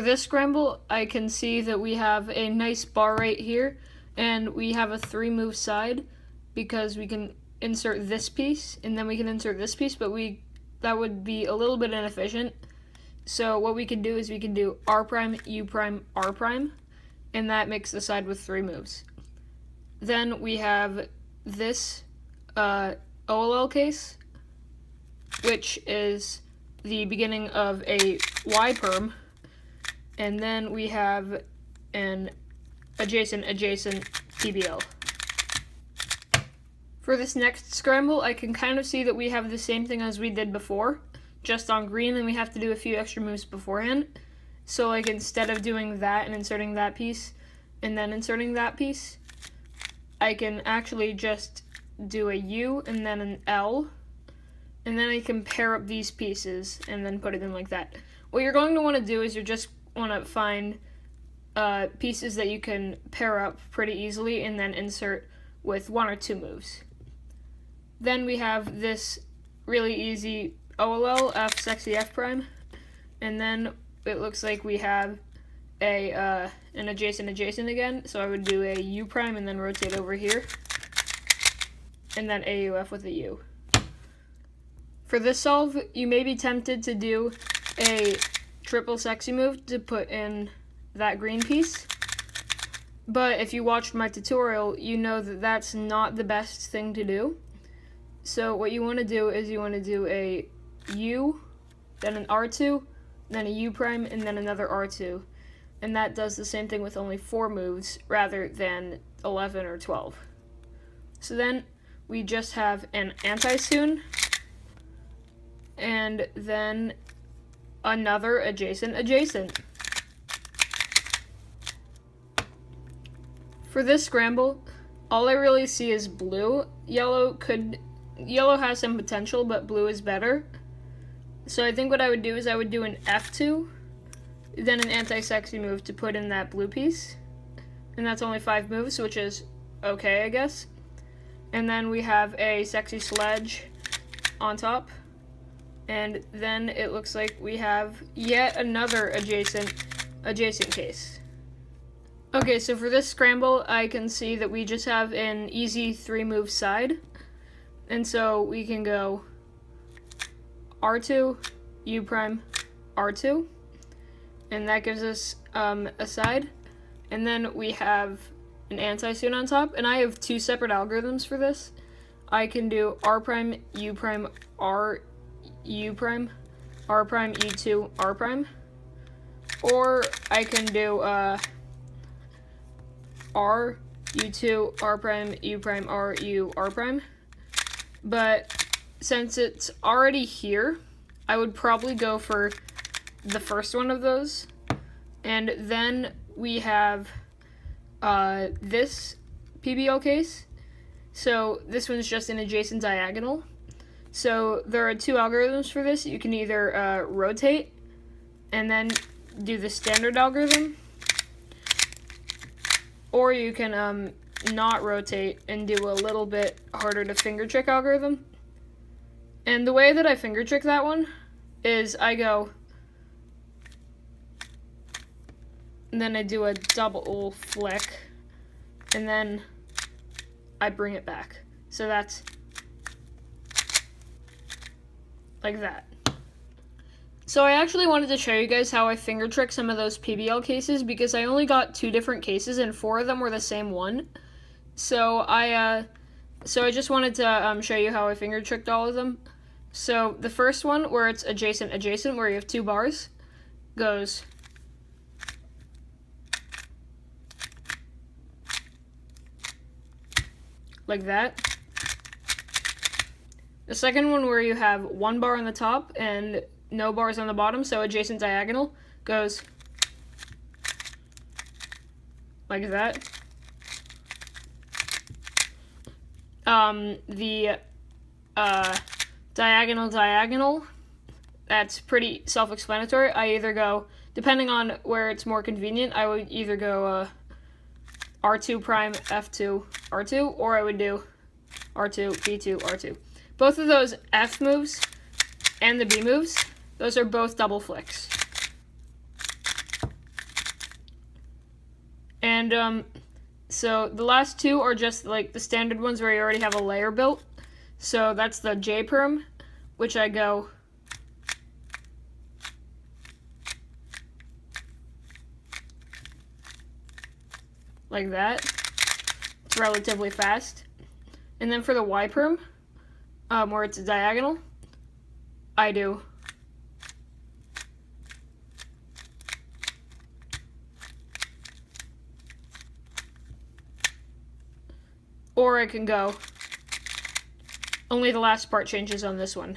For this scramble, I can see that we have a nice bar right here, and we have a 3-move side because we can insert this piece, and then we can insert this piece, but that would be a little bit inefficient. So what we can do is we can do R prime, U prime, R prime, and that makes the side with 3 moves. Then we have this OLL case, which is the beginning of a Y perm, and then we have an adjacent PBL. For this next scramble, I can kind of see that we have the same thing as we did before, just on green, and we have to do a few extra moves beforehand. So like instead of doing that and inserting that piece, and then inserting that piece, I can actually just do a U and then an L, and then I can pair up these pieces and then put it in like that. What you're going to want to do is you just want to find pieces that you can pair up pretty easily and then insert with 1 or 2 moves. Then we have this really easy OLL, F sexy F prime, and then it looks like we have an adjacent again, so I would do a U prime and then rotate over here, and then AUF with a U. For this solve, you may be tempted to do a triple sexy move to put in that green piece, but if you watched my tutorial, you know that that's not the best thing to do. So what you want to do is you want to do a U, then an R2, then a U prime, and then another R2, and that does the same thing with only 4 moves rather than 11 or 12. So then we just have an anti-soon, and then another adjacent. For this scramble, all I really see is blue. Yellow has some potential, but blue is better. So I think what I would do is I would do an F2, then an anti-sexy move to put in that blue piece. And that's only 5 moves, which is okay, I guess. And then we have a sexy sledge on top. And then it looks like we have yet another adjacent case. Okay, so for this scramble, I can see that we just have an easy 3-move side. And so we can go R2, U prime, R2. And that gives us a side. And then we have an anti-soon on top. And I have 2 separate algorithms for this. I can do R prime, U prime, R, U prime, R prime, U2, R prime. Or I can do R, U2, R prime, U prime, R, U, R prime. But since it's already here, I would probably go for the first one of those. And then we have this PBL case. So this one's just an adjacent diagonal. So there are 2 algorithms for this. You can either rotate and then do the standard algorithm, or you can not rotate and do a little bit harder to finger trick algorithm. And the way that I finger trick that one is I go, and then I do a double flick, and then I bring it back. So that's like that. So I actually wanted to show you guys how I finger trick some of those PBL cases because I only got 2 different cases and 4 of them were the same one. So I just wanted to show you how I finger tricked all of them. So the first one, where it's adjacent, where you have 2 bars, goes like that. The second one, where you have 1 bar on the top and no bars on the bottom, so adjacent diagonal, goes like that. The diagonal, that's pretty self-explanatory. I either go, depending on where it's more convenient, I would either go R2 prime, F2, R2, or I would do R2, B2, R2. Both of those F moves and the B moves, those are both double flicks. And so the last two are just like the standard ones where you already have a layer built. So that's the J perm, which I go like that. It's relatively fast. And then for the Y perm, where it's a diagonal, I do or I can go, only the last part changes on this one,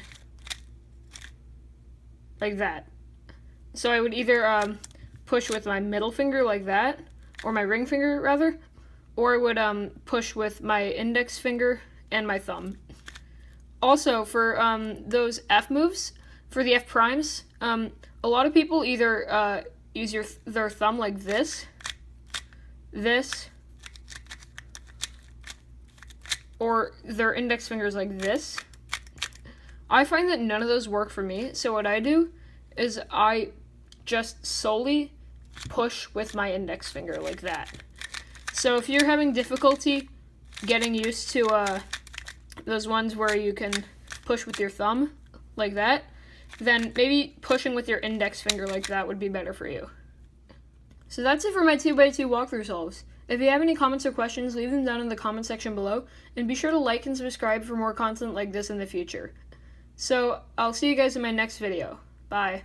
like that. So I would either push with my middle finger like that, or my ring finger rather, or I would push with my index finger and my thumb. Also, for those F moves, for the F primes, a lot of people either use their thumb like this, or their index fingers like this. I find that none of those work for me, so what I do is I just solely push with my index finger like that. So if you're having difficulty getting used to those ones where you can push with your thumb like that, then maybe pushing with your index finger like that would be better for you. So that's it for my 2x2 walkthrough solves. If you have any comments or questions, leave them down in the comment section below, and be sure to like and subscribe for more content like this in the future. So I'll see you guys in my next video. Bye.